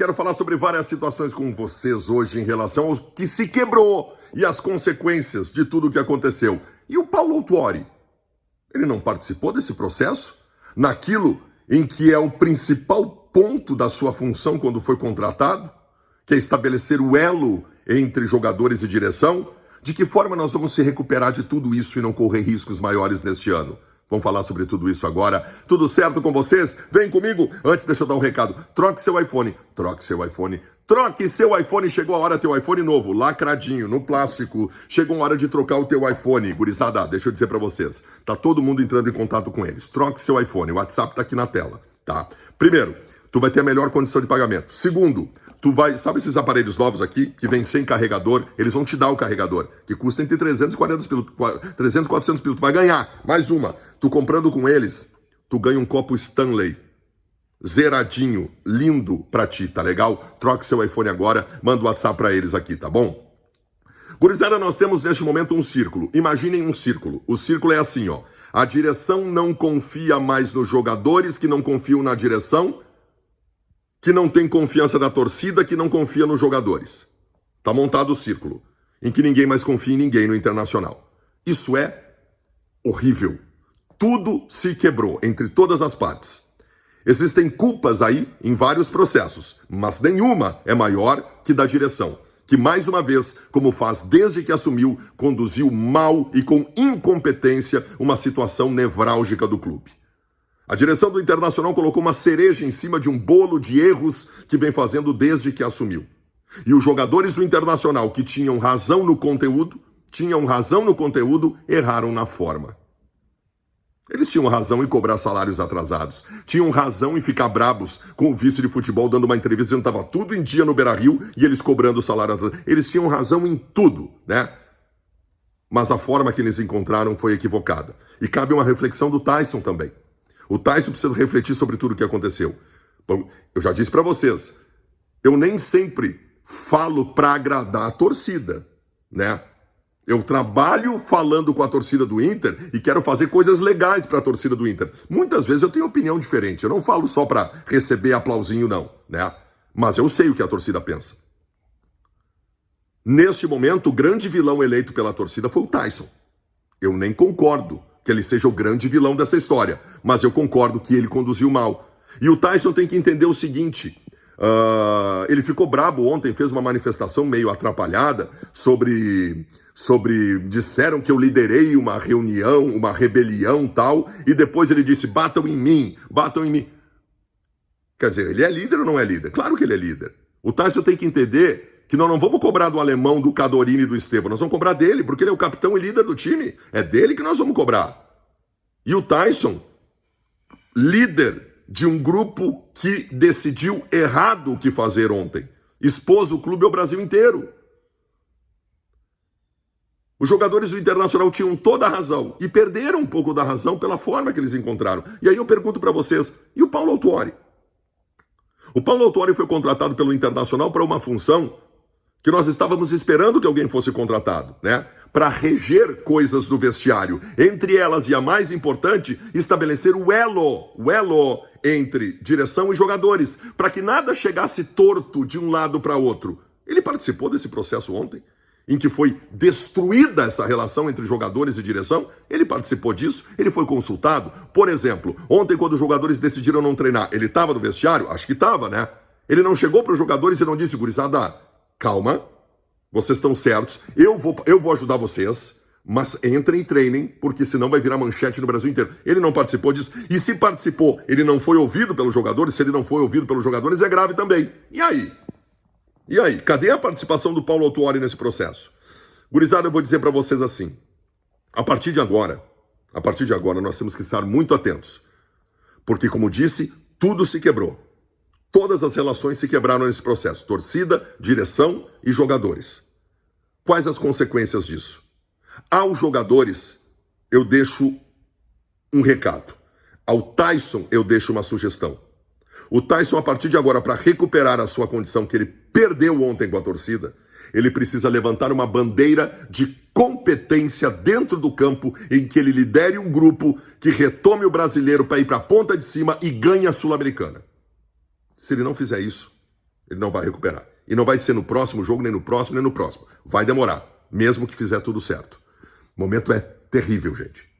quero falar sobre várias situações com vocês hoje em relação ao que se quebrou e as consequências de tudo o que aconteceu. E o Paulo Autuori, ele não participou desse processo? Naquilo em que é o principal ponto da sua função quando foi contratado, que é estabelecer o elo entre jogadores e direção? De que forma nós vamos se recuperar de tudo isso e não correr riscos maiores neste ano? Vamos falar sobre tudo isso agora. Tudo certo com vocês? Vem comigo. Antes, deixa eu dar um recado. Troque seu iPhone. Troque seu iPhone. Troque seu iPhone. Chegou a hora teu iPhone novo, lacradinho, no plástico. Chegou a hora de trocar o teu iPhone. Gurizada, deixa eu dizer pra vocês. Tá todo mundo entrando em contato com eles. Troque seu iPhone. O WhatsApp tá aqui na tela, tá? Primeiro, tu vai ter a melhor condição de pagamento. Segundo, tu vai, sabe esses aparelhos novos aqui, que vem sem carregador? Eles vão te dar o carregador, que custa entre 300 e 400 pila. Tu vai ganhar mais uma. Tu comprando com eles, tu ganha um copo Stanley, zeradinho, lindo pra ti, tá legal? Troque seu iPhone agora, manda o WhatsApp pra eles aqui, tá bom? Gurizada, nós temos neste momento um círculo. Imaginem um círculo. O círculo é assim, ó. A direção não confia mais nos jogadores, que não confiam na direção, que não tem confiança da torcida, que não confia nos jogadores. Tá montado o círculo, em que ninguém mais confia em ninguém no Internacional. Isso é horrível. Tudo se quebrou entre todas as partes. Existem culpas aí em vários processos, mas nenhuma é maior que da direção, que mais uma vez, como faz desde que assumiu, conduziu mal e com incompetência uma situação nevrálgica do clube. A direção do Internacional colocou uma cereja em cima de um bolo de erros que vem fazendo desde que assumiu. E os jogadores do Internacional que tinham razão no conteúdo, erraram na forma. Eles tinham razão em cobrar salários atrasados. Tinham razão em ficar brabos com o vice de futebol dando uma entrevista dizendo que estava tudo em dia no Beira-Rio e eles cobrando salário atrasado. Eles tinham razão em tudo, né? Mas a forma que eles encontraram foi equivocada. E cabe uma reflexão do Tyson também. O Tyson precisa refletir sobre tudo o que aconteceu. Eu já disse para vocês, eu nem sempre falo para agradar a torcida, né? Eu trabalho falando com a torcida do Inter e quero fazer coisas legais para a torcida do Inter. Muitas vezes eu tenho opinião diferente, eu não falo só para receber aplausinho não, né? Mas eu sei o que a torcida pensa. Neste momento, o grande vilão eleito pela torcida foi o Tyson. Eu nem concordo que ele seja o grande vilão dessa história, mas eu concordo que ele conduziu mal. E o Tyson tem que entender o seguinte, ele ficou brabo ontem, fez uma manifestação meio atrapalhada sobre disseram que eu liderei uma reunião, uma rebelião tal, e depois ele disse, batam em mim. Quer dizer, ele é líder ou não é líder? Claro que ele é líder. O Tyson tem que entender que nós não vamos cobrar do alemão, do Cadorini e do Estevão. Nós vamos cobrar dele, porque ele é o capitão e líder do time. É dele que nós vamos cobrar. E o Tyson, líder de um grupo que decidiu errado o que fazer ontem, expôs o clube ao Brasil inteiro. Os jogadores do Internacional tinham toda a razão e perderam um pouco da razão pela forma que eles encontraram. E aí eu pergunto para vocês, e o Paulo Autuori? O Paulo Autuori foi contratado pelo Internacional para uma função que nós estávamos esperando que alguém fosse contratado, né? Para reger coisas do vestiário. Entre elas, e a mais importante, estabelecer o elo entre direção e jogadores, para que nada chegasse torto de um lado para outro. Ele participou desse processo ontem, em que foi destruída essa relação entre jogadores e direção? Ele participou disso? Ele foi consultado? Por exemplo, ontem quando os jogadores decidiram não treinar, ele estava no vestiário? Acho que estava, né? Ele não chegou para os jogadores e não disse, gurizada, calma, vocês estão certos, eu vou ajudar vocês, mas entrem e treinem, porque senão vai virar manchete no Brasil inteiro. Ele não participou disso, e se participou, ele não foi ouvido pelos jogadores, se ele não foi ouvido pelos jogadores, é grave também. E aí? E aí? Cadê a participação do Paulo Autuori nesse processo? Gurizada, eu vou dizer para vocês assim, a partir de agora, nós temos que estar muito atentos, porque, como disse, tudo se quebrou. Todas as relações se quebraram nesse processo. Torcida, direção e jogadores. Quais as consequências disso? Aos jogadores, eu deixo um recado. Ao Tyson, eu deixo uma sugestão. O Tyson, a partir de agora, para recuperar a sua condição que ele perdeu ontem com a torcida, ele precisa levantar uma bandeira de competência dentro do campo em que ele lidere um grupo que retome o brasileiro para ir para a ponta de cima e ganhe a Sul-Americana. Se ele não fizer isso, Ele não vai recuperar. E não vai ser no próximo jogo, nem no próximo, nem no próximo. Vai demorar, mesmo que fizer tudo certo. O momento é terrível, gente.